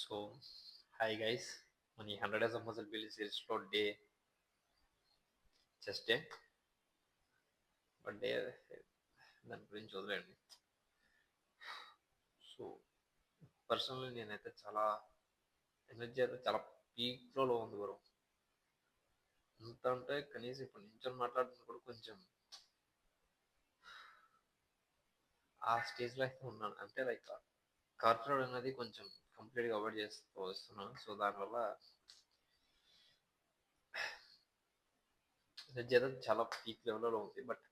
So, hi guys, మన ఈ 100 days of muscle build సిరీస్లో చెస్ట్ డే బట్ డే దాని గురించి వదిలేండి. సో పర్సనల్లీ నేనైతే చాలా ఎనర్జీ అయితే చాలా పీక్లో ఉంది బ్రో. ఎంత అంటే కనీసం ఇప్పుడు నించొని మాట్లాడుతున్న కూడా కొంచెం ఆ స్టేజ్లో అయితే ఉన్నాను. అంటే లైక్ కార్పొరేట్ అనేది కొంచెం కంప్లీట్గా అవాయిడ్ చేస్తూ వస్తున్నాను. సో దానివల్ల ఎనర్జీ అయితే చాలా పీక్ లెవెల్లో ఉంది. బట్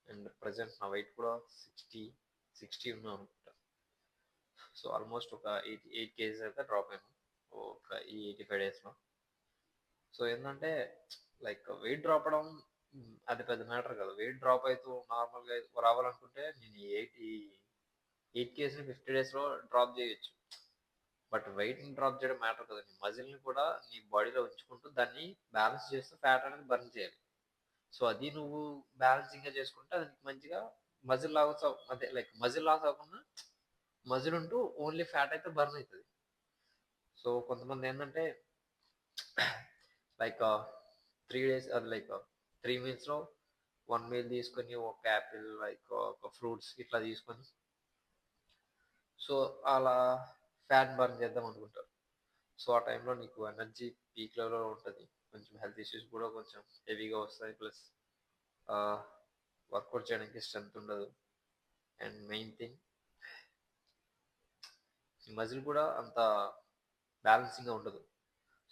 అండ్ ప్రజెంట్ నా వెయిట్ కూడా 60 ఉన్నాను అనుకుంటా. సో ఆల్మోస్ట్ ఒక 88 కేజీస్ అయితే డ్రాప్ అయ్యాను ఒక ఈ 85 డేస్లో. సో ఏంటంటే లైక్ వెయిట్ డ్రాప్ అవడం అది పెద్ద మ్యాటర్ కదా. వెయిట్ డ్రాప్ అవుతూ నార్మల్గా రావాలనుకుంటే నేను 8 కేజీని 50 డేస్లో డ్రాప్ చేయొచ్చు. బట్ వెయిట్ని డ్రాప్ చేయడం మ్యాటర్ కదా. నీ మజిల్ని కూడా నీ బాడీలో ఉంచుకుంటూ దాన్ని బ్యాలెన్స్ చేస్తూ ఫ్యాట్ అనేది బర్న్ చేయాలి. సో అది నువ్వు బ్యాలెన్సింగ్గా చేసుకుంటే అది మంచిగా మజిల్ లాస్ అదే లైక్ మజిల్ లాస్ అవ్వకుండా మజిల్ ఉంటూ ఓన్లీ ఫ్యాట్ అయితే బర్న్ అవుతుంది. సో కొంతమంది ఏంటంటే లైక్ 3 డేస్ అది లైక్ 3 మీల్స్లో 1 మీల్ తీసుకొని ఒక యాపిల్ లైక్ ఒక ఫ్రూట్స్ ఇట్లా తీసుకొని సో అలా ఫ్యాట్ బర్న్ చేద్దాం అనుకుంటారు. సో ఆ టైంలో నీకు ఎనర్జీ పీక్ లెవెల్లో ఉంటుంది. కొంచెం హెల్త్ ఇష్యూస్ కూడా కొంచెం హెవీగా వస్తాయి. ప్లస్ వర్కౌట్ చేయడానికి స్ట్రెంత్ ఉండదు. అండ్ మెయిన్ థింగ్ ఈ మజిల్ కూడా అంత బ్యాలెన్సింగ్గా ఉండదు.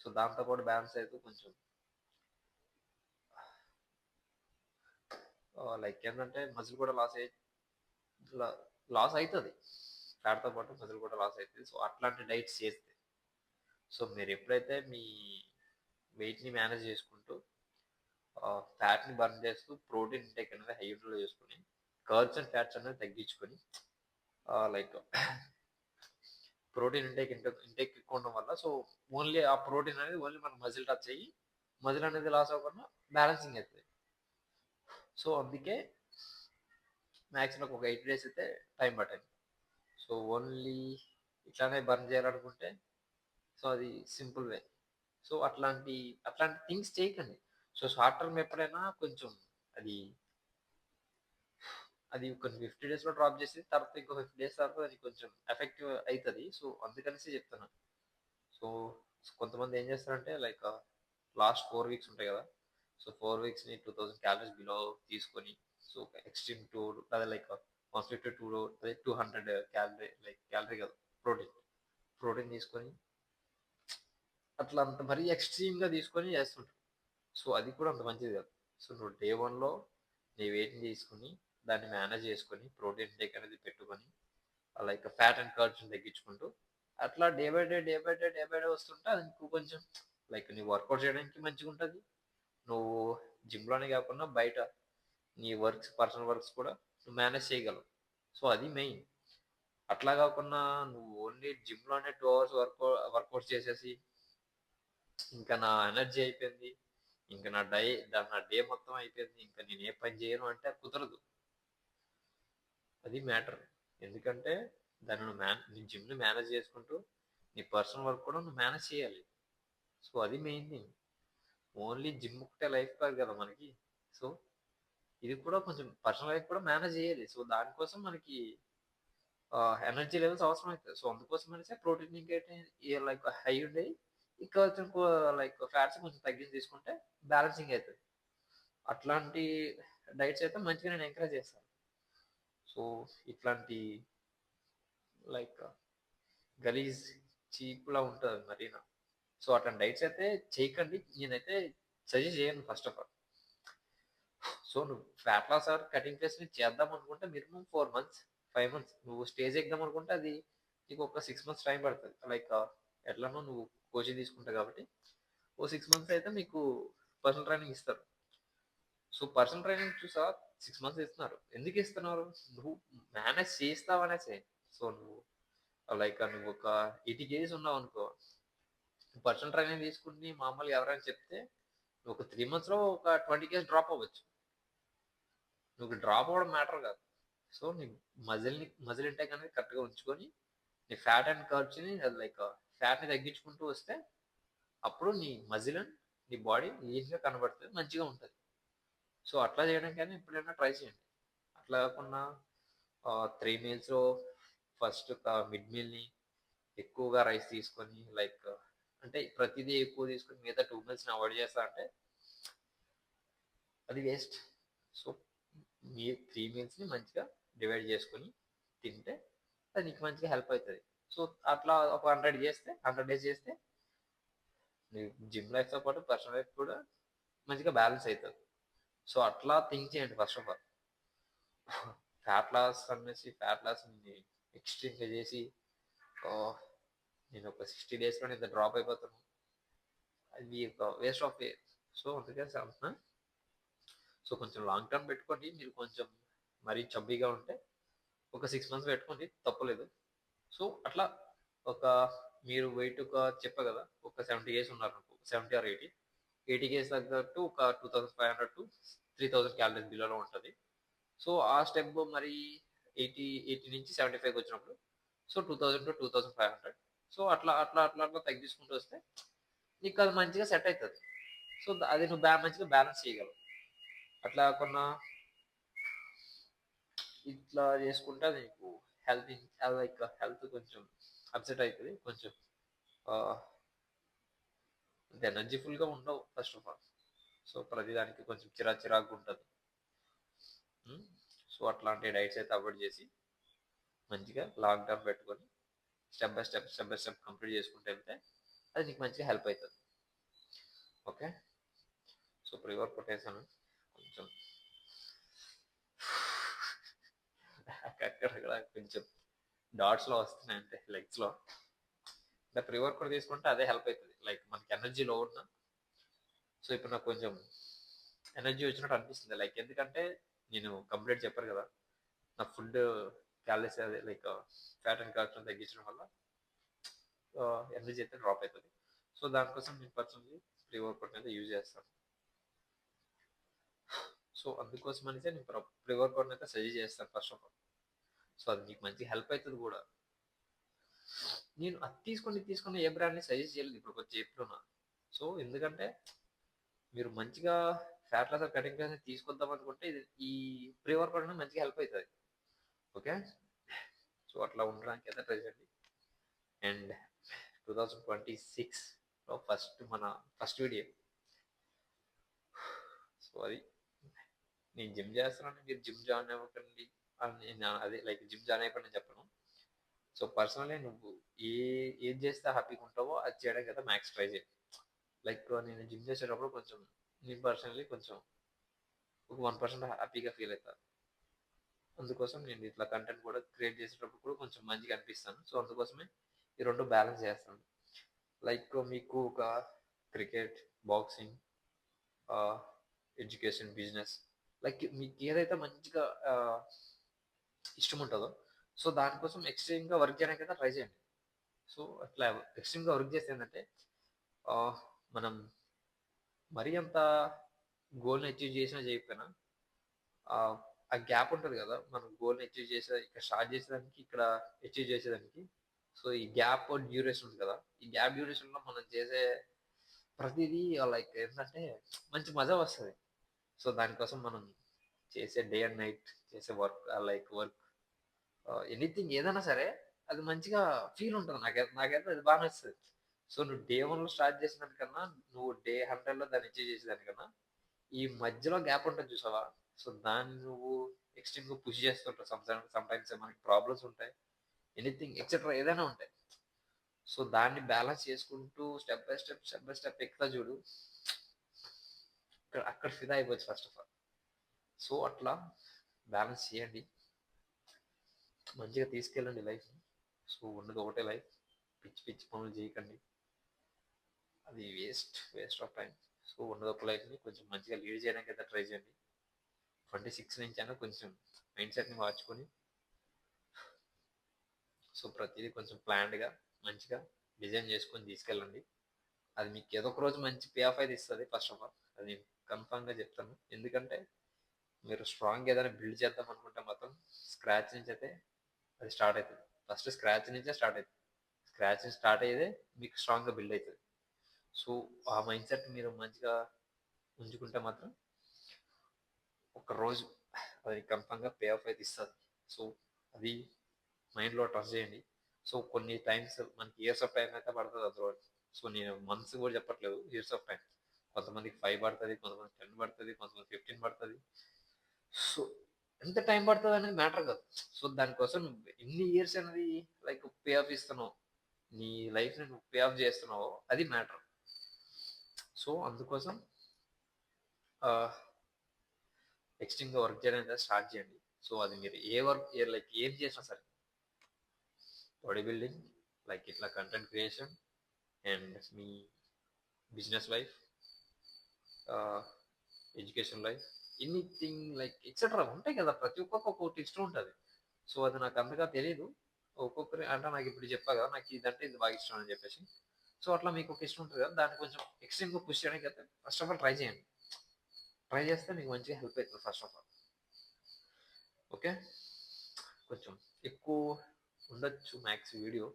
సో దాంతో కూడా బ్యాలెన్స్ అయితే కొంచెం లైక్ ఏంటంటే మజిల్ కూడా లాస్ అవుతుంది. ఫ్యాట్తో పాటు మజిల్ కూడా లాస్ అవుతుంది. సో అట్లాంటి డైట్స్ చేస్తే సో మీరు ఎప్పుడైతే మీ వెయిట్ని మేనేజ్ చేసుకుంటూ ఫ్యాట్ని బర్న్ చేస్తూ ప్రోటీన్ ఇంటేక్ అనేది హైలో చేసుకుని కర్బ్స్ అండ్ ఫ్యాట్స్ అనేది తగ్గించుకొని లైక్ ప్రోటీన్ ఇంటేక్ ఎక్కువ ఉండడం వల్ల సో ఓన్లీ ఆ ప్రోటీన్ అనేది ఓన్లీ మన మజిల్ టచ్ అయ్యి మజిల్ అనేది లాస్ అవ్వకుండా బ్యాలెన్సింగ్ అవుతుంది. సో అందుకే మ్యాక్సిమం ఒక 8 డేస్ అయితే టైం పట్టింది. సో ఓన్లీ ఇట్లానే బర్న్ చేయాలనుకుంటే సో అది సింపుల్ వే. సో అట్లాంటి థింగ్స్ చేయకండి. సో షార్ట్ టర్మ్ ఎప్పుడైనా కొంచెం అది అది కొంచెం 50 డేస్లో డ్రాప్ చేసి తర్వాత ఇంకో 50 డేస్ తర్వాత అది కొంచెం ఎఫెక్టివ్ అవుతుంది. సో అందుకనేసి చెప్తున్నాను. సో కొంతమంది ఏం చేస్తారంటే లైక్ లాస్ట్ 4 వీక్స్ ఉంటాయి కదా. సో 4 వీక్స్ని 2000 క్యాలరీస్ బిలో తీసుకొని సో ఎక్స్ట్రీమ్ టూ అదే లైక్ 150 అదే 200 క్యాలరీ లైక్ క్యాలరీ కదా ప్రోటీన్ తీసుకొని అట్లా అంత మరీ ఎక్స్ట్రీమ్గా తీసుకొని చేస్తుంటారు. సో అది కూడా అంత మంచిది కాదు. సో నువ్వు డే 1లో నీ వెయిట్ని తీసుకుని దాన్ని మేనేజ్ చేసుకొని ప్రోటీన్ టేక్ అనేది పెట్టుకొని లైక్ ఫ్యాట్ అండ్ కర్బ్స్ని తగ్గించుకుంటూ అట్లా డే బై డే వస్తుంటే అది నీకు కొంచెం లైక్ నీ వర్కౌట్ చేయడానికి మంచిగా ఉంటుంది. నువ్వు జిమ్లోనే కాకుండా బయట నీ పర్సనల్ వర్క్స్ కూడా నువ్వు మేనేజ్ చేయగలవు. సో అది మెయిన్. అట్లా కాకుండా నువ్వు ఓన్లీ జిమ్లోనే 2 అవర్స్ వర్కౌట్ చేసేసి ఇంకా నా ఎనర్జీ అయిపోయింది, ఇంకా నా డే మొత్తం అయిపోయింది, ఇంకా నేను ఏ పని చేయను అంటే కుదరదు. అది మ్యాటర్. ఎందుకంటే దాన్ని నీ జిమ్ని మేనేజ్ చేసుకుంటూ నీ పర్సనల్ వర్క్ కూడా నువ్వు మేనేజ్ చేయాలి. సో అది మెయిన్ థింగ్. ఓన్లీ జిమ్ ఒకటే లైఫ్ కాదు కదా మనకి. సో ఇది కూడా కొంచెం పర్సనల్ లైఫ్ కూడా మేనేజ్ చేయాలి. సో దానికోసం మనకి ఎనర్జీ లెవెల్స్ అవసరం అవుతుంది. సో అందుకోసం అనేసి ప్రోటీన్ లైక్ హై ఉండి ఇంకా కొంచెం లైక్ ఫ్యాట్స్ కొంచెం తగ్గించి తీసుకుంటే బ్యాలెన్సింగ్ అవుతుంది. అట్లాంటి డైట్స్ అయితే మంచిగా నేను ఎంకరేజ్ చేస్తాను. సో ఇట్లాంటి లైక్ గలీజ్ చీప్లా ఉంటుంది మరీనా. సో అట్లాంటి డైట్స్ అయితే చేయకండి. నేనైతే సజెస్ట్ చేయను ఫస్ట్ ఆఫ్ ఆల్. సో నువ్వు ఫ్యాట్ లాస్ ఆర్ కటింగ్ ఫేస్ని చేద్దాం అనుకుంటే మినిమం 4 మంత్స్ 5 మంత్స్ నువ్వు స్టేజ్ ఎగ్దాం అనుకుంటే అది నీకు ఒక 6 మంత్స్ టైం పడుతుంది. లైక్ ఎట్లానో నువ్వు కోచింగ్ తీసుకుంటావు కాబట్టి ఓ 6 మంత్స్ అయితే మీకు పర్సనల్ ట్రైనింగ్ ఇస్తారు. సో పర్సనల్ ట్రైనింగ్ చూసా 6 మంత్స్ ఇస్తున్నారు. ఎందుకు ఇస్తున్నారు? నువ్వు మేనేజ్ చేస్తావనేసే. సో నువ్వు లైక్ నువ్వు ఒక 80 కేజీస్ ఉన్నావు అనుకో, పర్సనల్ ట్రైనింగ్ తీసుకుని మామూలుగా ఎవరైనా చెప్తే నువ్వు ఒక 3 మంత్స్లో ఒక 20 కేజీస్ డ్రాప్ అవ్వచ్చు. నువ్వు డ్రాప్ అవ్వడం మ్యాటర్ కాదు. సో నీ మజిల్ ఇంటేక్ అనేది కరెక్ట్గా ఉంచుకొని నీ ఫ్యాట్ అండ్ కర్బ్స్ని లైక్ ఫ్యాట్ని తగ్గించుకుంటూ వస్తే అప్పుడు నీ మజిల్ నీ బాడీ ఈజీగా కనబడుతుంది, మంచిగా ఉంటుంది. సో అట్లా చేయడానికైనా ఎప్పుడైనా ట్రై చేయండి. అట్లా కాకుండా 3 మీల్స్లో ఫస్ట్ మిడ్ మీల్ని ఎక్కువగా రైస్ తీసుకొని లైక్ అంటే ప్రతిదీ ఎక్కువ తీసుకొని మిగతా 2 మీల్స్ని అవాయిడ్ చేస్తా అంటే అది వేస్ట్. సో మీ 3 మీల్స్ని మంచిగా డివైడ్ చేసుకొని తింటే అది నీకు మంచిగా హెల్ప్ అవుతుంది. సో అట్లా ఒక 100 డేస్ చేస్తే నీ జిమ్ లైఫ్తో పాటు పర్సనల్ లైఫ్ కూడా మంచిగా బ్యాలెన్స్ అవుతుంది. సో అట్లా థింక్ చేయండి first of all. Fat loss అనేసి ఫ్యాట్ లాస్ ఎక్స్ట్రీమ్గా చేసి "ఓ, నేను ఒక 60 డేస్లో ఇంత డ్రాప్ అయిపోతాను", అది ఒక వేస్ట్ ఆఫ్ వే. సో అందుకని అంటున్నా. సో కొంచెం లాంగ్ టర్మ్ పెట్టుకోండి. మీరు కొంచెం మరీ చబ్బీగా ఉంటే ఒక 6 మంత్స్ పెట్టుకోండి, తప్పలేదు. సో అట్లా ఒక మీరు వెయిట్ ఒక చెప్పా కదా, ఒక 70 కేజీస్ ఉన్నారు, 70 ఆర్ 80 కేజీస్ తగ్గట్టు ఒక 2500 టు 3000 క్యాలరీస్ బిలోలో ఉంటుంది. సో ఆ స్టెప్ మరి 80 నుంచి 75కి వచ్చినప్పుడు సో 2000 టు 2500. సో అట్లా అట్లా అట్లా అట్లా తగ్గించుకుంటూ వస్తే నీకు అది మంచిగా సెట్ అవుతుంది. సో అది నువ్వు మంచిగా బ్యాలెన్స్ చేయగలవు. అట్లా కాకుండా ఇట్లా చేసుకుంటే అది నీకు హెల్త్ లైక్ హెల్త్ కొంచెం అప్సెట్ అవుతుంది, కొంచెం ఎనర్జీఫుల్గా ఉండవు ఫస్ట్ ఆఫ్ ఆల్. సో ప్రతిదానికి కొంచెం చిరాకు ఉంటుంది. సో అట్లాంటి డైట్స్ అయితే అవాయిడ్ చేసి మంచిగా లాంగ్ టర్మ్ పెట్టుకొని స్టెప్ బై స్టెప్ కంప్లీట్ చేసుకుంటూ వెళ్తే అది నీకు మంచిగా హెల్ప్ అవుతుంది. ఓకే. సో ప్రివర్ కొట్టేసాను కొంచెం అక్కడక్కడ కొంచెం డాట్స్లో వస్తున్నాయి అంటే లెగ్స్లో. అంటే ప్రీ వర్కౌట్ తీసుకుంటే అదే హెల్ప్ అవుతుంది. లైక్ మనకి ఎనర్జీ లో ఉన్నా సో ఇప్పుడు నాకు కొంచెం ఎనర్జీ వచ్చినట్టు అనిపిస్తుంది. లైక్ ఎందుకంటే నేను కంప్లీట్ చెప్పాను కదా, నా ఫుడ్ క్యాలరీస్ అదే లైక్ ఫ్యాట్ అండ్ కార్బ్స్ తగ్గించడం వల్ల ఎనర్జీ అయితే డ్రాప్ అవుతుంది. సో దానికోసం నేను పర్సనల్లీ ప్రీ వర్కౌట్ అయితే యూజ్ చేస్తాను. సో అందుకోసం అనేసి నేను ప్రీ వర్కౌట్ అయితే సజెస్ట్ చేస్తాను ఫస్ట్ ఆఫ్ ఆల్. సో అది మీకు మంచి హెల్ప్ అవుతుంది కూడా. నేను అది తీసుకుని ఏ బ్రాండ్ని సజెస్ట్ చేయలేదు ఇప్పుడు కొంచెం చెప్తున్నా. సో ఎందుకంటే మీరు మంచిగా ఫ్యాట్ లాస్ కటింగ్ అనేది తీసుకొద్దాం అనుకుంటే ఈ ప్రీ వర్కౌట్ అనేది మంచిగా హెల్ప్ అవుతుంది. ఓకే. సో అట్లా ఉండడానికి అయితే ట్రై చేయండి. అండ్ 2026లో మన ఫస్ట్ వీడియో. సో అది నేను జిమ్ చేస్తున్నాను, మీరు జిమ్ జాయిన్ అవ్వకండి అని అదే లైక్ జిమ్ జాయిన్ అయిపోయి చెప్పను. సో పర్సనల్లీ నువ్వు ఏది చేస్తే హ్యాపీగా ఉంటావో అది చేయడానికి అయితే మ్యాక్స్ ట్రై చేయండి. లైక్ నేను జిమ్ చేసేటప్పుడు కొంచెం నేను పర్సనల్లీ కొంచెం ఒక 1% హ్యాపీగా ఫీల్ అవుతాను. అందుకోసం నేను ఇట్లా కంటెంట్ కూడా క్రియేట్ చేసేటప్పుడు కూడా కొంచెం మంచిగా అనిపిస్తాను. సో అందుకోసమే ఈ రెండు బ్యాలెన్స్ చేస్తాను. లైక్ మీకు ఒక cricket, boxing, education, business, like మీకు ఏదైతే మంచిగా ఇష్టం ఉంటుందో సో దానికోసం ఎక్స్ట్రీమ్గా వర్క్ చేయడానికి అయితే ట్రై చేయండి. సో అట్లా ఎక్స్ట్రీమ్గా వర్క్ చేస్తే ఏంటంటే మనం మరీ అంత గోల్ని అచీవ్ చేసినా చేయకపోయినా ఆ గ్యాప్ ఉంటుంది కదా, మనం గోల్ని అచీవ్ చేసే ఇక్కడ స్టార్ట్ చేసేదానికి ఇక్కడ అచీవ్ చేసేదానికి. సో ఈ గ్యాప్ డ్యూరేషన్ ఉంది కదా, ఈ గ్యాప్ డ్యూరేషన్లో మనం చేసే ప్రతిదీ లైక్ ఏంటంటే మంచి మజా వస్తుంది. సో దానికోసం మనం చేసే డే అండ్ నైట్ చేసే వర్క్ ఎనీథింగ్ ఏదైనా సరే అది మంచిగా ఫీల్ ఉంటుంది. నాకైతే అది బాగా నచ్చుతుంది. సో నువ్వు డే 1లో స్టార్ట్ చేసినదానికన్నా నువ్వు డే 100లో దాన్ని అచీవ్ చేసేదానికన్నా ఈ మధ్యలో గ్యాప్ ఉంటుంది చూసావా, సో దాన్ని నువ్వు ఎక్స్ట్రీమ్గా పుష్ చేస్తుంటావు. సమ్టైమ్స్ మనకి ప్రాబ్లమ్స్ ఉంటాయి, ఎనీథింగ్ ఎక్సెట్రా ఏదైనా ఉంటాయి. సో దాన్ని బ్యాలెన్స్ చేసుకుంటూ స్టెప్ బై స్టెప్ ఎక్కుతా చూడు, అక్కడ ఫిదా అయిపోవచ్చు ఫస్ట్ ఆఫ్ ఆల్. సో అట్లా బ్యాలెన్స్ చేయండి, మంచిగా తీసుకెళ్ళండి లైఫ్ని. సో ఉన్నది ఒకటే లైఫ్, పిచ్చి పిచ్చి పనులు చేయకండి, అది వేస్ట్ ఆఫ్ టైం. సో ఉన్నది ఒక లైఫ్ని కొంచెం మంచిగా లీడ్ చేయడానికి అయితే ట్రై చేయండి. 26 నుంచి అయినా కొంచెం మైండ్ సెట్ని మార్చుకొని సో ప్రతిదీ కొంచెం ప్లాన్డ్గా మంచిగా డిజైన్ చేసుకొని తీసుకెళ్ళండి. అది మీకు ఏదో ఒక రోజు మంచి పే ఆఫ్ అయితే ఇస్తుంది ఫస్ట్ ఆఫ్ ఆల్, అది నేను కన్ఫామ్గా చెప్తాను. ఎందుకంటే మీరు స్ట్రాంగ్ ఏదైనా బిల్డ్ చేద్దాం అనుకుంటే మాత్రం స్క్రాచ్ నుంచి అయితే అది స్టార్ట్ అవుతుంది. ఫస్ట్ స్క్రాచ్ నుంచే స్టార్ట్ అవుతుంది. స్క్రాచ్ నుంచి స్టార్ట్ అయ్యేదే మీకు స్ట్రాంగ్గా బిల్డ్ అవుతుంది. సో ఆ మైండ్ సెట్ మీరు మంచిగా ఉంచుకుంటే మాత్రం ఒక రోజు అది కన్ఫామ్గా పే ఆఫ్ అయితే ఇస్తుంది. సో అది మైండ్లో ట్రస్ట్ చేయండి. సో కొన్ని టైమ్స్ మనకి ఇయర్స్ ఆఫ్ టైం అయితే పడుతుంది అందులో. సో నేను మంత్స్ కూడా చెప్పట్లేదు, ఇయర్స్ ఆఫ్ టైం. కొంతమందికి 5 పడుతుంది, కొంతమంది 10 పడుతుంది, కొంతమంది 15 పడుతుంది. సో ఎంత టైం పడుతుంది అనేది మ్యాటర్ కాదు. సో దానికోసం ఎన్ని ఇయర్స్ అనేది లైక్ పే ఆఫ్ ఇస్తున్నావు, నీ లైఫ్ని నువ్వు పే ఆఫ్ చేస్తున్నావో అది మ్యాటర్. సో అందుకోసం ఎక్స్ట్రీమ్గా వర్క్ చేయడం అనేది స్టార్ట్ చేయండి. సో అది మీరు ఏ వర్క్ లైక్ ఏం చేసినా సరే, బాడీ బిల్డింగ్, లైక్ ఇట్లా content creation and me business life, education life, anything like etcetera ఉంటాయి కదా. ప్రతి ఒక్కొక్క ఒక్కొక్కటి ఇష్టం ఉంటుంది. సో అది నాకు అంతగా తెలియదు. ఒక్కొక్కరి అంటే నాకు ఇప్పుడు చెప్పా కదా, నాకు ఇదంటే ఇది బాగా ఇష్టం అని చెప్పేసి. సో అట్లా మీకు ఒక ఇష్టం ఉంటుంది కదా, దాన్ని కొంచెం ఎక్స్ట్రీమ్గా పుష్ చేయడానికి అయితే ఫస్ట్ ఆఫ్ ఆల్ ట్రై చేయండి. ట్రై చేస్తే మీకు మంచిగా హెల్ప్ అవుతుంది ఫస్ట్ ఆఫ్ ఆల్. ఓకే, కొంచెం ఎక్కువ ఉండొచ్చు మ్యాక్స్ వీడియో.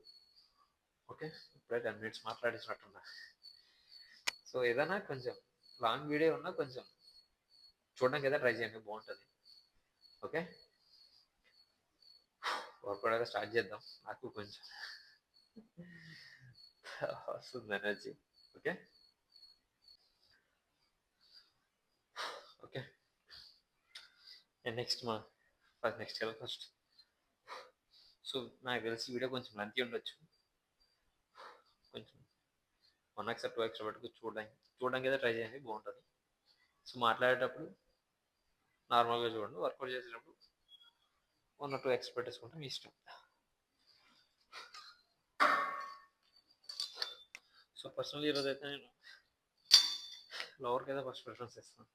ఓకే, ఇప్పుడే 10 minutes మాట్లాడేసినట్టున్నా. సో ఏదైనా కొంచెం లాంగ్ వీడియో ఉన్నా కొంచెం చూడడానికి అయితే ట్రై చేయండి, బాగుంటుంది. ఓకే, వర్కౌట్ అయితే స్టార్ట్ చేద్దాం. నాకు కొంచెం వస్తుంది energy. Okay okay, next next కదా ఫస్ట్. సో నాకు తెలిసి వీడియో కొంచెం లెంతీ ఉండొచ్చు, కొంచెం 1x 2x వరకు చూడడానికి అయితే ట్రై చేయండి, బాగుంటుంది. సో మాట్లాడేటప్పుడు నార్మల్గా చూడండి, వర్కౌట్ చేసేటప్పుడు 1 or 2x పెట్టేసుకుంటే మీ ఇష్టం. సో పర్సనల్ ఈరోజు అయితే నేను లోవర్కి అయితే ఫస్ట్ ప్రిఫరెన్స్ ఇస్తాను.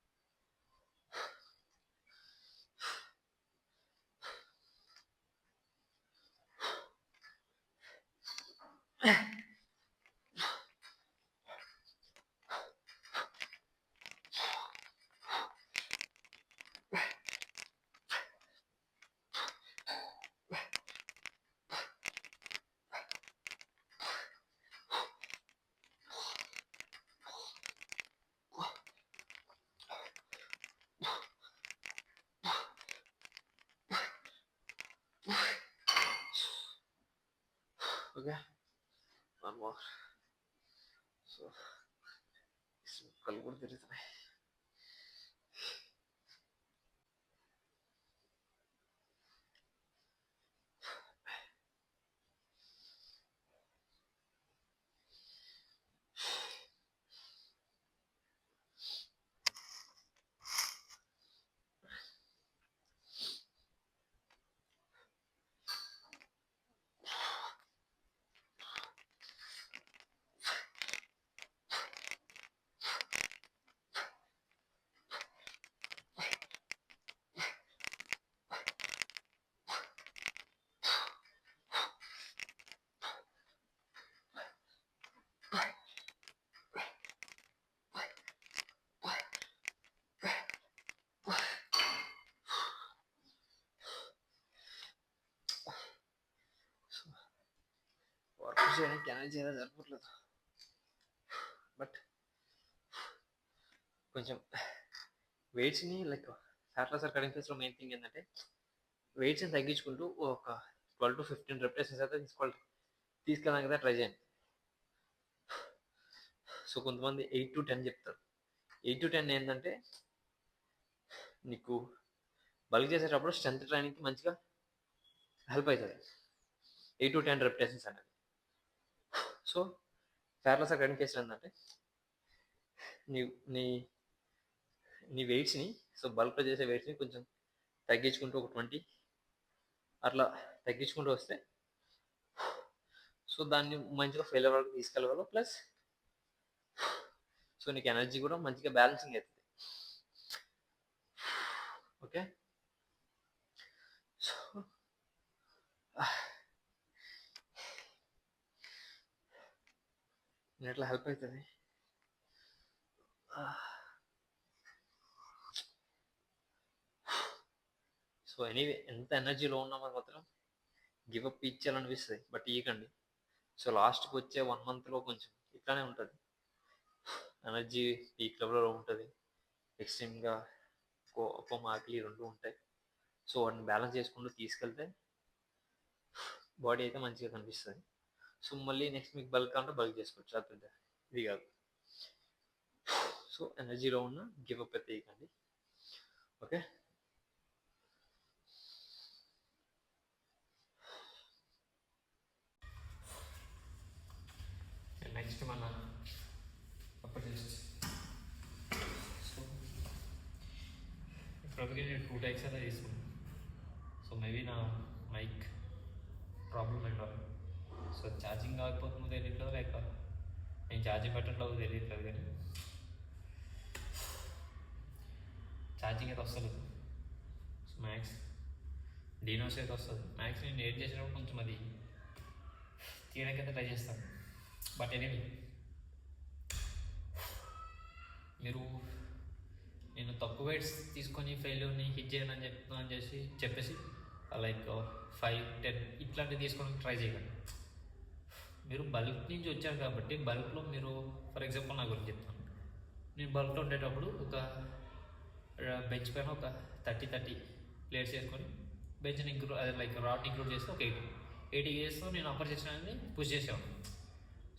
Okay, one more. సో కళ్ళు కూడా తిరుగుతున్నాయి. వర్క్ చేయడానికి ఎనర్జీ అయితే సరిపోవట్లేదు. బట్ కొంచెం వెయిట్స్ని like fat loss or cutting ఫేస్లో మెయిన్ థింగ్ ఏంటంటే వెయిట్స్ని తగ్గించుకుంటూ ఒక 12 to 15 రెప్యుటేషన్స్ అయితే తీసుకెళ్ళడానికి అయితే ట్రై చేయండి. సో కొంతమంది 8 to 10 చెప్తారు. 8 to 10 ఏంటంటే నీకు బల్క్ చేసేటప్పుడు స్ట్రెంత్ ట్రైనింగ్కి మంచిగా హెల్ప్ అవుతుంది 8 to 10 రెప్యుటేషన్స్ అనేది. So fat loss or cutting ఫేస్లో ఏంటంటే నీ నీ నీ వెయిట్స్ని, సో బల్క్లో చేసే వెయిట్స్ని కొంచెం తగ్గించుకుంటూ ఒక 20 అట్లా తగ్గించుకుంటూ వస్తే సో దాన్ని మంచిగా ఫెయిల్యూర్ వరకు తీసుకెళ్ళగలవు. ప్లస్ సో నీకు ఎనర్జీ కూడా మంచిగా బ్యాలెన్సింగ్ అవుతుంది. ఓకే, సో నేను ఎట్లా హెల్ప్ అవుతుంది. సో ఎనీవే, ఎంత ఎనర్జీలో ఉన్నా మాత్రం గివ్ అప్ ఇచ్చేయాలనిపిస్తుంది, బట్ ఇవ్వకండి. సో లాస్ట్కి వచ్చే 1 మంత్లో కొంచెం ఇట్లానే ఉంటుంది. ఎనర్జీ పీక్ లెవెల్లో ఉంటుంది, ఎక్స్ట్రీమ్గా కోపం ఆకలి రెండు ఉంటాయి. సో వాటిని బ్యాలెన్స్ చేసుకుంటూ తీసుకెళ్తే బాడీ అయితే మంచిగా కనిపిస్తుంది. సో మళ్ళీ నెక్స్ట్ మీకు బల్క్ అంటే బల్క్ చేసుకోవచ్చు, అది పెద్ద ఇది కాదు. సో ఎనర్జీలో ఉన్న గివ్ అప్ అయితే ఇవ్వకండి. ఓకే, నెక్స్ట్ మన అప్పర్ చెస్ట్. సో ఇప్పటివరకు నేను 2 టైప్స్ అయితే తీసుకున్నాను. సో మేబీ నా మైక్ ప్రాబ్లం ఏంటో, సో ఛార్జింగ్ కాకపోతుందో తెలియట్లేదు, లేక నేను ఛార్జింగ్ పెట్టట్లేదు తెలియట్లేదు, కానీ ఛార్జింగ్ అయితే వస్తలేదు. సో మ్యాక్స్ డీనోస్ అయితే వస్తుంది. మ్యాక్స్ నేను ఎడిట్ చేసినప్పుడు కొంచెం అది తీయడానికి అయితే ట్రై చేస్తాను. బట్ ఎనీవే, మీరు నేను తక్కువ వెయిట్స్ తీసుకొని ఫెయిల్యూర్ని హిట్ చేయను అని చెప్తున్నా అని చెప్పేసి లైక్ 5-10 ఇట్లాంటివి తీసుకోవడానికి ట్రై చేయకండి. మీరు బల్క్ నుంచి వచ్చారు కాబట్టి బల్క్లో మీరు, ఫర్ ఎగ్జాంపుల్ నా గురించి చెప్తాను. నేను బల్క్లో ఉండేటప్పుడు ఒక బెంచ్ పైన ఒక 30 ప్లేట్స్ వేసుకొని బెంచ్ని అదే లైక్ రాడ్ ఇంక్లూడ్ చేస్తే ఒక 80 ఇయర్స్తో నేను అప్పర్ చెస్ట్ అనేది పుష్ చేసేవాను.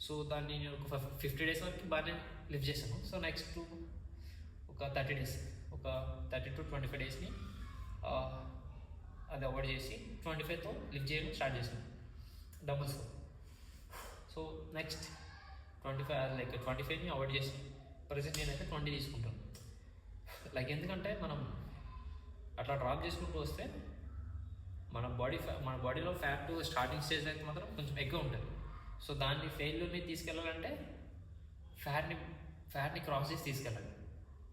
సో దాన్ని నేను ఒక 50 డేస్ వరకు బాగానే లిఫ్ట్ చేశాను. సో నెక్స్ట్ ఒక 30 డేస్, ఒక 30 to 25 డేస్ని అది అవాయిడ్ చేసి 25తో లిఫ్ట్ చేయడం స్టార్ట్ చేశాను డబుల్స్తో. సో నెక్స్ట్ 25ని అవాయిడ్ చేసి ప్రజెంట్ నేనైతే 20 తీసుకుంటాను. లైక్ ఎందుకంటే మనం అట్లా డ్రాప్ చేసుకుంటూ వస్తే మన బాడీలో ఫ్యాట్ స్టార్టింగ్ స్టేజ్ అయితే మాత్రం కొంచెం ఎక్కువ ఉంటుంది. సో దాన్ని ఫెయిల్యూర్ని తీసుకెళ్ళాలంటే ఫ్యాట్ని క్రాస్ చేసి తీసుకెళ్ళాలి.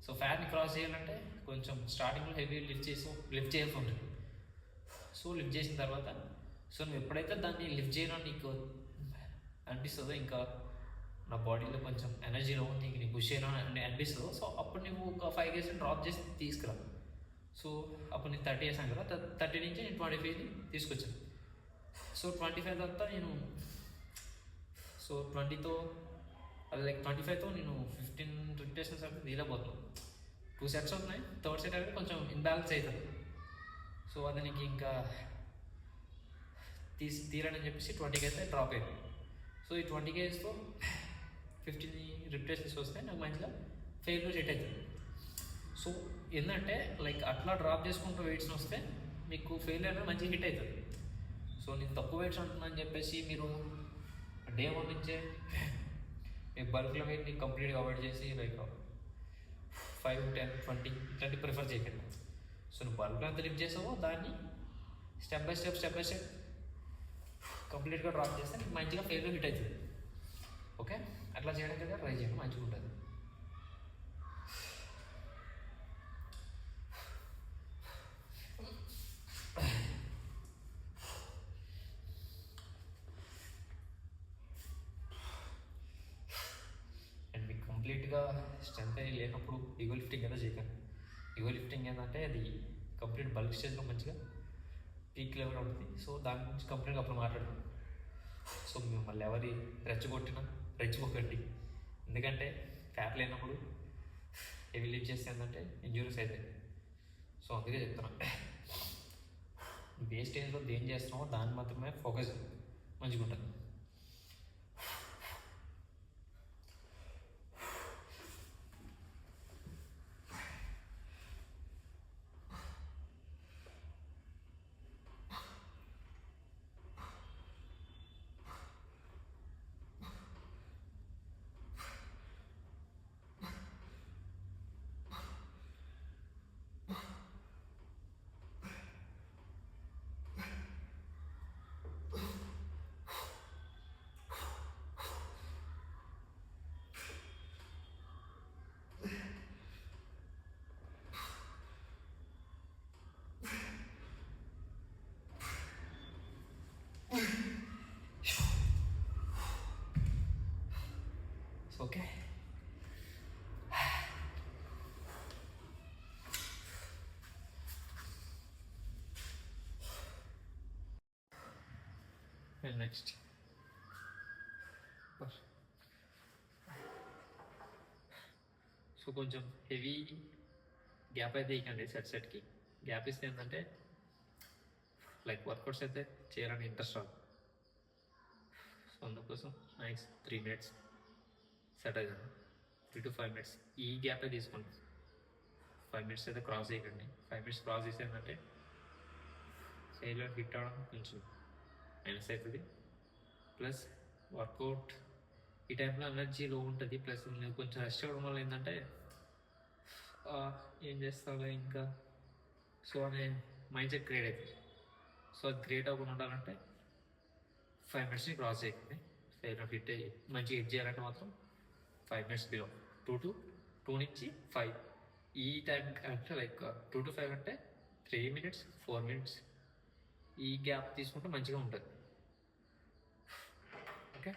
సో ఫ్యాట్ని క్రాస్ చేయాలంటే కొంచెం స్టార్టింగ్లో హెవీ లిఫ్ట్ చేయాల్సి ఉంటుంది. సో లిఫ్ట్ చేసిన తర్వాత సో నువ్వు ఎప్పుడైతే దాన్ని లిఫ్ట్ చేయడం నీకు అనిపిస్తుందో, ఇంకా నా బాడీలో కొంచెం ఎనర్జీలో ఉంది, నీకు పుష్ చేయడం అని అనిపిస్తుందో, సో అప్పుడు నువ్వు ఒక 5 years డ్రాప్ చేసి తీసుకురా. సో అప్పుడు నేను 30 years కదా, 30 నుంచి నేను 25 తీసుకొచ్చాను. సో 25 తర్వాత నేను 20తో లైక్ 25తో నేను 15 రిపిటేషన్స్ అంటే తీరబోతున్నాను. 2 sets అవుతున్నాయి, 3rd set అనేది కొంచెం ఇన్బ్యాలెన్స్ అవుతుంది. సో అది నీకు ఇంకా తీరని చెప్పేసి 20 అయితే డ్రాప్ అయింది. సో ఈ 20 kgsతో 15 రిపిటేషన్స్ వస్తే నాకు మంచిగా ఫెయిల్యూర్ సెట్ అవుతుంది. సో ఏంటంటే లైక్ అట్లా డ్రాప్ చేసుకుంటూ వెయిట్స్ని వస్తే మీకు ఫెయిల్యూర్ అనేది మంచిగా హిట్ అవుతుంది. సో నేను తక్కువ వెయిట్స్ అంటున్నా అని చెప్పేసి మీరు డే 1 నుంచే మీ బల్క్లో వెయిట్ని కంప్లీట్గా అవాయిడ్ చేసి లైక్ 5, 10, 20 ఇట్లాంటివి ప్రిఫర్ చేయకండి. సో నువ్వు బల్క్లో ఎంత లిఫ్ట్ చేసావో దాన్ని స్టెప్ బై స్టెప్ కంప్లీట్గా డ్రాప్ చేస్తే నీకు మంచిగా ఫెయిల్యూర్ హిట్ అవుతుంది. ఓకే, అట్లా చేయడానికి అయితే ట్రై చేయండి, మంచిగా ఉంటుంది. అండ్ మీకు కంప్లీట్గా స్ట్రెంత్ అయ్యి లేనప్పుడు ఈగో లిఫ్టింగ్ అయితే చేయకండి. ఈగో లిఫ్టింగ్ ఏంటంటే అది కంప్లీట్ బల్క్ స్టేజ్లో మంచిగా పీక్ లెవెల్ ఉంటుంది. సో దాని గురించి కంప్లీట్గా అప్పుడు మాట్లాడతాం. సో మిమ్మల్ని ఎవరి రెచ్చిపోకండి, ఎందుకంటే ఫ్యాట్ లేనప్పుడు హెవీ లిఫ్ట్ చేస్తే ఏంటంటే ఇంజూరీస్ అవుతాయి. సో అందుకే చెప్తున్నాను, ఏ స్టేజ్లో దేని చేస్తున్నామో దాన్ని మాత్రమే ఫోకస్ మంచిగా ఉంటుంది. ఓకే, అండ్ నెక్స్ట్ సో కొంచెం హెవీ గ్యాప్ అయితే ఇవ్వండి సెట్కి. గ్యాప్ ఇస్తే ఏంటంటే లైక్ వర్కౌట్స్ అయితే చేయాలని ఇంట్రెస్ట్ రాదు. సో అందుకోసం నైస్ 3 minutes సెట్ అవుతుంది. 3 to 5 minutes ఈ గ్యాపే తీసుకోండి. 5 minutes అయితే క్రాస్ చేయకండి. 5 minutes క్రాస్ చేస్తే ఏంటంటే ఫెయిల్యూర్ హిట్ అవ్వడం కొంచెం మైనస్ అవుతుంది. ప్లస్ వర్కౌట్ ఈ టైంలో ఎనర్జీ లో ఉంటుంది. ప్లస్ నువ్వు కొంచెం రెస్ట్ అవ్వడం వల్ల ఏంటంటే ఏం చేస్తావు ఇంకా సో అనే మైండ్ సెట్ క్రియేట్ అవుతుంది. సో అది క్రియేట్ అవ్వకుండా ఉండాలంటే 5 minutesని క్రాస్ చేయకండి. ఫెయిల్యూర్ హిట్ అయ్యి మంచిగా హిట్ చేయాలంటే మాత్రం 5 minutes బిలో 2 నుంచి 5 ఈ టైం అంటే లైక్ 2 to 5 అంటే 3 minutes 4 minutes ఈ గ్యాప్ తీసుకుంటే మంచిగా ఉంటుంది. ఓకే.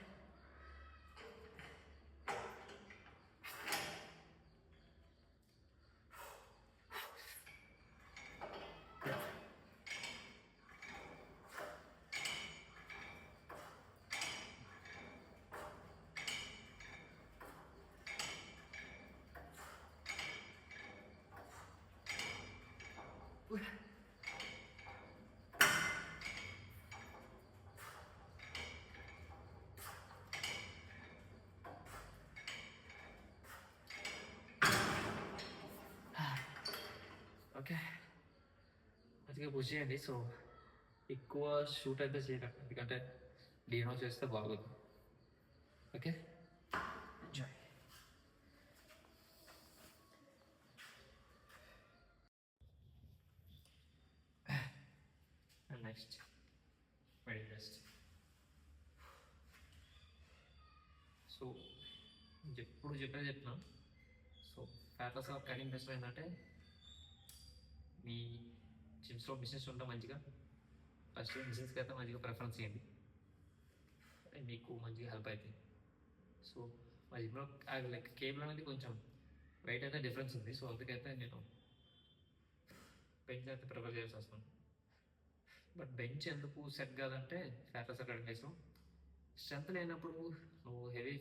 ఓకే, మంచిగా పుష్ చేయండి. సో ఎక్కువ షూట్ అయితే చేయకండి, ఎందుకంటే డీనో చేస్తే బాగోదు. Okay, enjoy. And next very best. So ఎప్పుడు చెప్తున్నా. సో ఫ్యాటర్స్ ఆఫ్ కటింగ్ బెస్ట్ ఏంటంటే మీ జిమ్స్లో బిజినెస్ ఉంటే మంచిగా ఫస్ట్ బిజినెస్కి అయితే మంచిగా ప్రిఫరెన్స్ ఇవ్వండి, మీకు మంచిగా హెల్ప్ అవుతుంది. సో మా జిమ్లో లైక్ కేబుల్ అనేది కొంచెం వెయిట్ అయితే డిఫరెన్స్ ఉంది. సో అందుకైతే నేను బెంచ్ అయితే ప్రిఫర్ చేయాల్సి వస్తుంది. బట్ బెంచ్ ఎందుకు సెట్ కాదంటే ఫ్యాటర్స్ అకాడమీస్లో స్ట్రెంత్ లేనప్పుడు నువ్వు హెవీ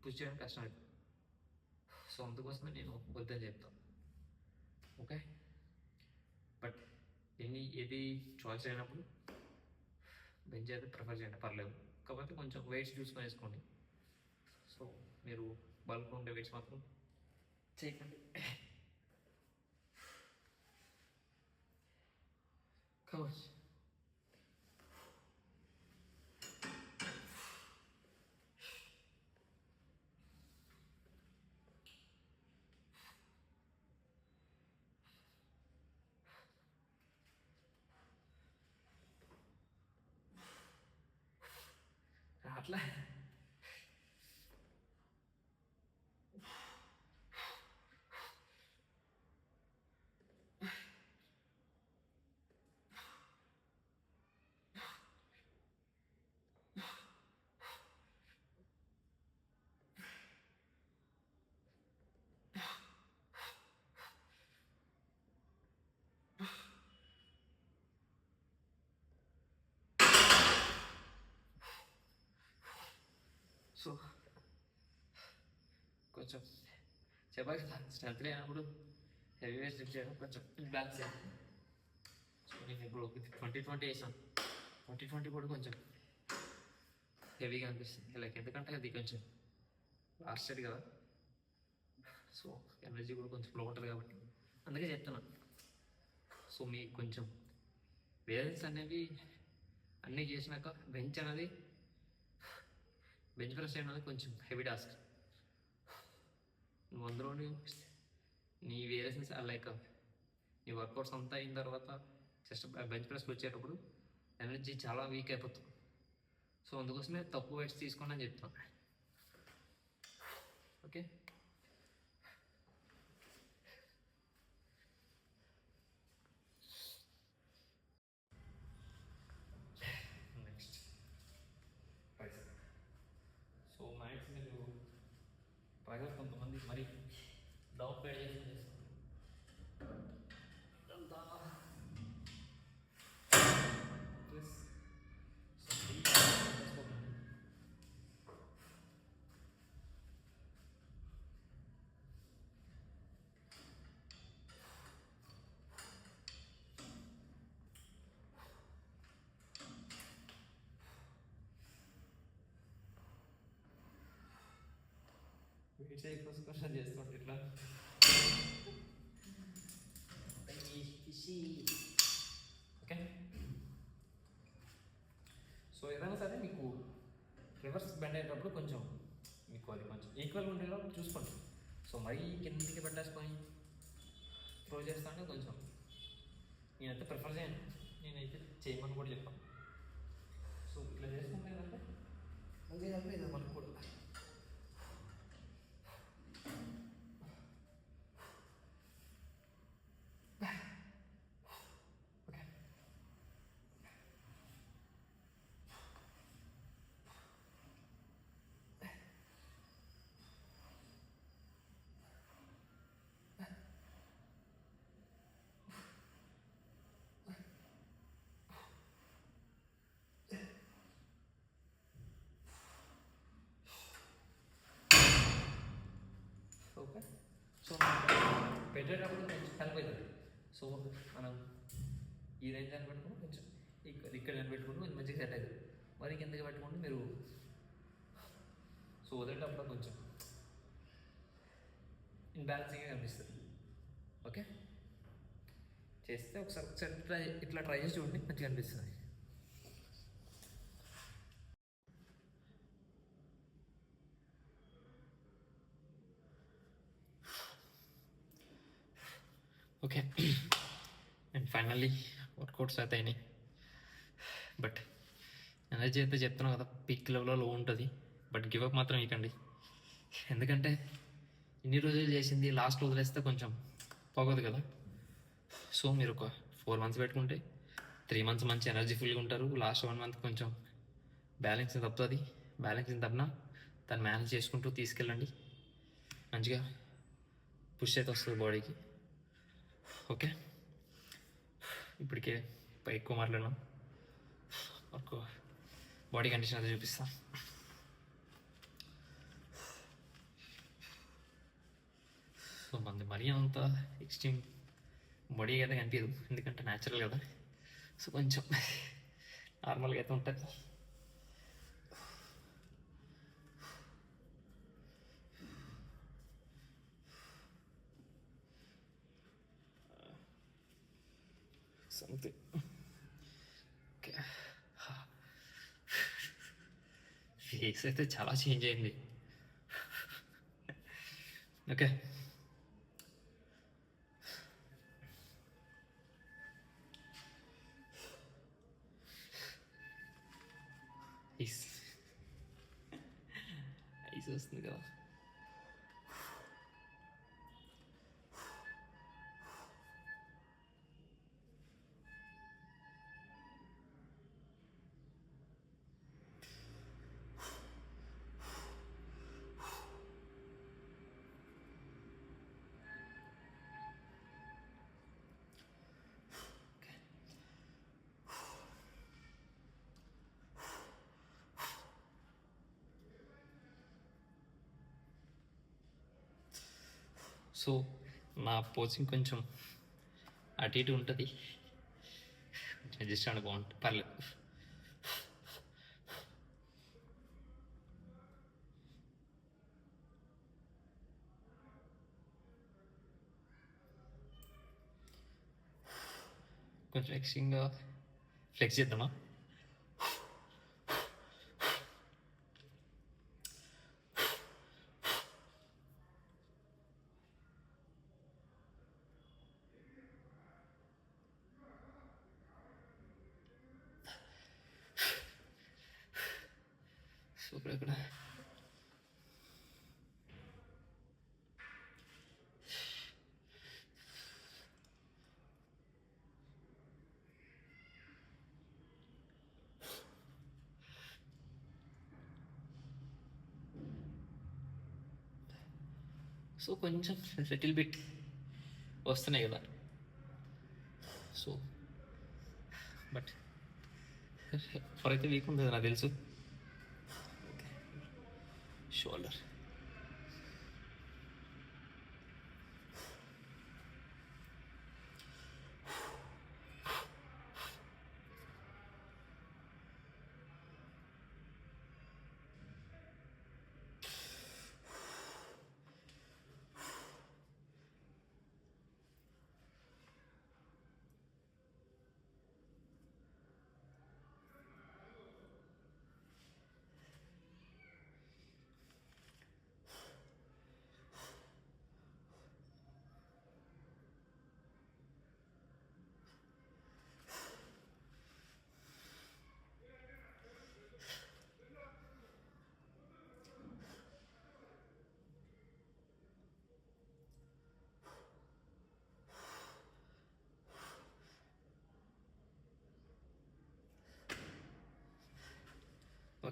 పుష్ చేయడం కష్టం అవుతుంది. సో అందుకోసమే నేను వద్దని చెప్తాను. ఓకే, బట్ ఏది చాయిస్ అయినప్పుడు బెంచ్ అయితే ప్రిఫర్ చేయండి, పర్లేదు. కాకపోతే కొంచెం వెయిట్స్ చూసుకొని వేసుకోండి. సో మీరు బల్క్ ఉండే వెయిట్స్ మాత్రం చేయకండి. కవర్స్ అట్లా సో కొంచెం చెప్పాలి కదా, స్ట్రెంత్ లేనప్పుడు హెవీ వెయిట్స్ లిఫ్ట్ చేయడం కొంచెం బ్యాలెన్స్ చేయాలి. సో నేను ఇప్పుడు 2020 వేసాను. 2020 కూడా కొంచెం హెవీగా అనిపిస్తుంది లైక్, ఎందుకంటే అది కొంచెం లాస్ట్ ఇయర్ కదా. సో ఎనర్జీ కూడా కొంచెం లో ఉంటుంది కాబట్టి అందుకే చెప్తున్నాను. సో మీకు కొంచెం వేరియన్స్ అనేవి అన్నీ చేసినాక బెంచ్ ప్రెస్ చేయడం అనేది కొంచెం హెవీ టాస్క్. నువ్వు అందులో నీ వేరియన్స్ లైక్ నీ వర్కౌట్స్ అంతా అయిన తర్వాత జస్ట్ బెంచ్ ప్రెస్కి వచ్చేటప్పుడు ఎనర్జీ చాలా వీక్ అయిపోతుంది. సో అందుకోసమే తక్కువ వెయిట్స్ తీసుకోండి అని చెప్తాను. ఓకే, నెక్స్ట్ సో మ్యాక్స్ మీరు బాగా కొంతమంది మరి డౌన్ పేడ్ చేసి ఇదంతా ప్లస్ వెయిట్ చేయకోసం చేస్తుంటే ఇట్లా ఓకే. సో ఏదైనా సరే మీకు రివర్స్ బెండ్ అయ్యేటప్పుడు కొంచెం మీకు అది కొంచెం ఈక్వల్గా ఉండేలా చూసుకోండి. సో మరీ కిందికి పెట్టేసుకొని త్రో చేస్తా అంటే కొంచెం నేనైతే ప్రిఫర్ చేయను, నేనైతే చేయమని కూడా చెప్పాను. సో ఇట్లా చేసుకుంటే ఏంటంటే మంచిగా ఇది మనకు కూడా ఓకే. ఓకే. సో పెట్టేటప్పుడు కొంచెం హెల్ప్ అవుతుంది. సో మనం ఈ రేంజ్ అని పెట్టుకుని కొంచెం ఇక్కడ అని పెట్టుకుంటే కొంచెం మంచిగా సెట్ అవుతుంది. మరి కిందకి పెట్టుకుంటే మీరు సో వదిలేటప్పుడు కొంచెం ఇన్బ్యాలెన్సింగ్గా కనిపిస్తుంది. ఓకే, చేస్తే ఒకసారి ఇట్లా ట్రై చేసి చూడండి, మంచిగా అనిపిస్తుంది. ఓకే, అండ్ ఫైనల్లీ వర్కౌట్స్ అయితే అయినాయి. బట్ ఎనర్జీ అయితే చెప్తున్నాం కదా, పీక్ లెవెల్లో లో ఉంటుంది. బట్ గివప్ మాత్రం ఇవ్వకండి, ఎందుకంటే ఇన్ని రోజులు చేసింది లాస్ట్ వదిలేస్తే కొంచెం పోగదు కదా. సో మీరు ఒక 4 months పెట్టుకుంటే 3 months మంచి ఎనర్జీఫుల్గా ఉంటారు. లాస్ట్ 1 month కొంచెం బ్యాలెన్సింగ్ తప్పుతుంది. బ్యాలెన్సింగ్ తప్పినా దాన్ని మేనేజ్ చేసుకుంటూ తీసుకెళ్ళండి, మంచిగా పుష్ అయితే వస్తుంది బాడీకి. ఓకే, ఇప్పటికే ఎక్కువ మాట్లాడినాం, ఒక బాడీ కండిషన్ అయితే చూపిస్తా. సో మంది మరీ అంత ఎక్స్ట్రీమ్ బాడీ అయితే కనిపించదు, ఎందుకంటే న్యాచురల్ కదా. సో కొంచెం నార్మల్గా అయితే ఉంటుంది. Something okay. ఫేస్ అయితే చాలా చేంజ్ అయింది. ఓకే, ఐస్ ఐస్ వస్తుంది కదా. సో నా పోజింగ్ కొంచెం అటు ఇటు ఉంటుంది, అడ్జస్ట్ అవ్వడం బాగుంటుంది, పర్లేదు. కొంచెం ఎక్స్ట్రీమ్గా ఫ్లెక్స్ చేద్దామా. సో ఇక్కడ సో కొంచెం లిటిల్ బిట్ వస్తున్నాయి కదా. సో బట్ ఫర్ అయితే వీక్ ఉంటుంది నాకు తెలుసు. షోల్డర్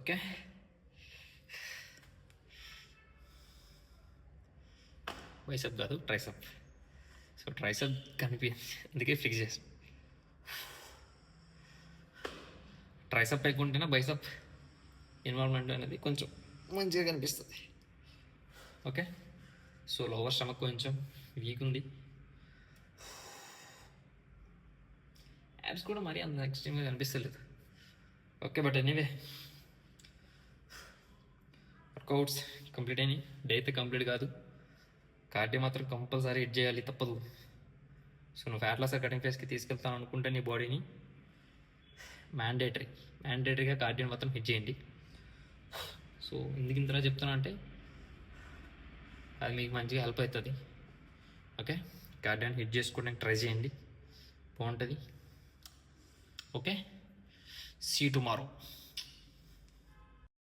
ఓకే, బైసప్ కాదు ట్రైసప్. సో ట్రైసప్ కనిపించింది, అందుకే ఫిక్స్ చేసాం. ట్రైసప్ లేకుంటేనే బైసప్ ఇన్వాల్వ్మెంట్ అనేది కొంచెం మంచిగా కనిపిస్తుంది. ఓకే, సో లోవర్ స్టమక్ కొంచెం వీక్ ఉంది. యాప్స్ కూడా మరీ అంత ఎక్స్ట్రీమ్గా కనిపిస్తలేదు. Okay, but anyway workouts complete అయినాయి. డే అయితే కంప్లీట్ కాదు, కార్డియో మాత్రం కంపల్సరీ హిట్ చేయాలి, తప్పదు. సో నువ్వు ఫ్యాట్ లాస్ కటింగ్ ఫేస్కి తీసుకెళ్తాను అనుకుంటే నీ బాడీని మ్యాండేటరీగా కార్డియోని మాత్రం హిట్ చేయండి. సో ఎందుకు ఇంతలా చెప్తున్నా అంటే అది మీకు మంచిగా హెల్ప్ అవుతుంది. ఓకే, కార్డియోని హిట్ చేసుకోవడానికి ట్రై చేయండి, బాగుంటుంది. Okay, see tomorrow.